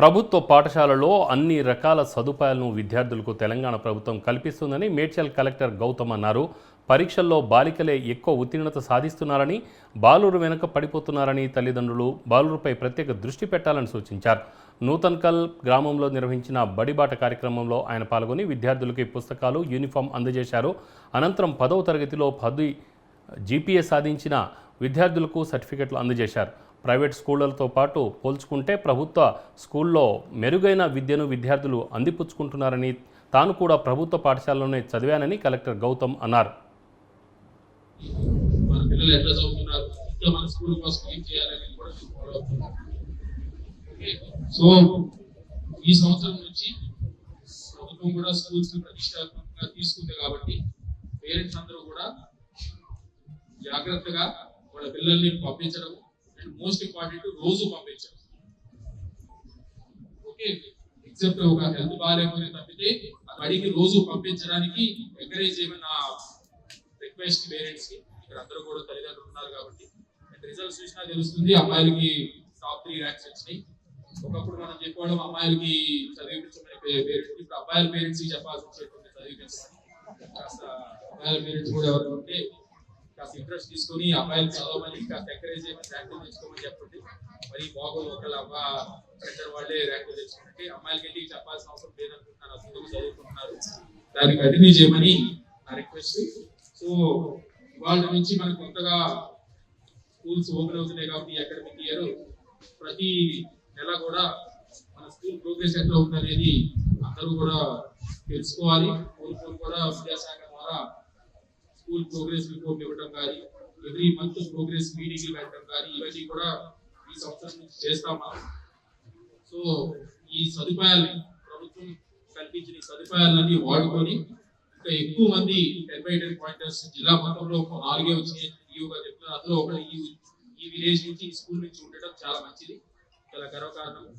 ప్రభుత్వ పాఠశాలలో అన్ని రకాల సదుపాయాలను విద్యార్థులకు తెలంగాణ ప్రభుత్వం కల్పిస్తుందని మేడ్చల్ కలెక్టర్ గౌతమ్ అన్నారు. పరీక్షల్లో బాలికలే ఎక్కువ ఉత్తీర్ణత సాధిస్తున్నారని, బాలురు వెనుక పడిపోతున్నారని తల్లిదండ్రులు బాలురుపై ప్రత్యేక దృష్టి పెట్టాలని సూచించారు. నూతన్కల్ గ్రామంలో నిర్వహించిన బడిబాట కార్యక్రమంలో ఆయన పాల్గొని విద్యార్థులకి పుస్తకాలు, యూనిఫామ్ అందజేశారు. అనంతరం 10వ తరగతిలో 10 జీపీఏ సాధించిన విద్యార్థులకు సర్టిఫికెట్లు అందజేశారు. ప్రైవేట్ స్కూళ్లతో పాటు పోల్చుకుంటే ప్రభుత్వ స్కూల్లో మెరుగైన విద్యను విద్యార్థులు అందిపుచ్చుకుంటున్నారని, తాను కూడా ప్రభుత్వ పాఠశాలలోనే చదివానని కలెక్టర్ గౌతమ్ అన్నారు. సో ఈ సంవత్సరం నుంచి ప్రభుత్వం కూడా స్కూల్స్ ప్రతిష్టాత్మకంగా తీసుకుంది కాబట్టి పేరెంట్స్ అందరూ కూడా జాగ్రత్తగా వాళ్ళ పిల్లల్ని పంపించడం అండ్ మోస్ట్ ఇంపార్టెంట్ రోజు పంపించడం. ఓకే, ఎక్సెప్ట్ ఒక హెల్త్ బాగాలేమని తప్పితే బడికి రోజు పంపించడానికి ఎంకరేజ్ చేయమని నా రిక్వెస్ట్ పేరెంట్స్ కి. ఇక్కడ అందరూ కూడా తల్లిదండ్రులు ఉన్నారు కాబట్టి రిజల్ట్స్ చూసినా తెలుస్తుంది. అమ్మాయిలకి టాప్ 3 ర్యాంక్స్ వచ్చినాయి. ఒకప్పుడు మనం చెప్పడం అమ్మాయిలకి చదివించమని పేరెంట్స్, ఇప్పుడు అబ్బాయిల పేరెంట్స్ చెప్పాల్సి వచ్చేటువంటి చదివించమని. కాస్త అబ్బాయిల పేరెంట్స్ కూడా ఎవరు ఉంటే కాస్త ఇంట్రెస్ట్ తీసుకొని అబ్బాయిలు చదవమని కాస్త ఎంకరేజ్ చేయమని ర్యాంకులు తెచ్చుకోమని చెప్పండి. మరి బాగోదు ఒకళ్ళ ఫ్రెండర్ వాళ్ళే ర్యాంకులు తెచ్చుకుంటే అమ్మాయిలకి వెళ్ళి చెప్పాల్సిన అవసరం లేదనుకుంటున్నాను. అసలు చదువుకుంటున్నారు, దాన్ని కంటిన్యూ చేయమని నా రిక్వెస్ట్. సో ఇవాళ నుంచి మనకు కొత్తగా స్కూల్స్ ఓపెన్ అవుతున్నాయి కాబట్టి అకాడమిక్ ఇయర్ ప్రతి నెల కూడా మన స్కూల్ ప్రోగ్రెస్ ఎట్లా ఉందనేది అందరూ కూడా తెలుసుకోవాలి. స్కూల్ కూడా విద్యాశాఖ ద్వారా స్కూల్ ప్రోగ్రెస్ రిపోర్ట్ ఇవ్వడం కానీ, ఎవ్రీ మంత్ ప్రోగ్రెస్ మీటింగ్లు పెట్టడం కానీ, ఇవన్నీ కూడా ఈ సంవత్సరం నుంచి చేస్తాం మనం. సో ఈ సదుపాయాలు ప్రభుత్వం కల్పించిన ఈ సదుపాయాలన్నీ వాడుకొని ఇంకా ఎక్కువ మంది 10/10 పాయింటర్స్ జిల్లా మొత్తంలో 4 వచ్చినాయి ఈయోగా చెప్తున్నారు. అందులో ఒకటి ఈ విలేజ్ నుంచి ఈ స్కూల్ నుంచి ఉండటం చాలా మంచిది, చాలా గర్వకారణం.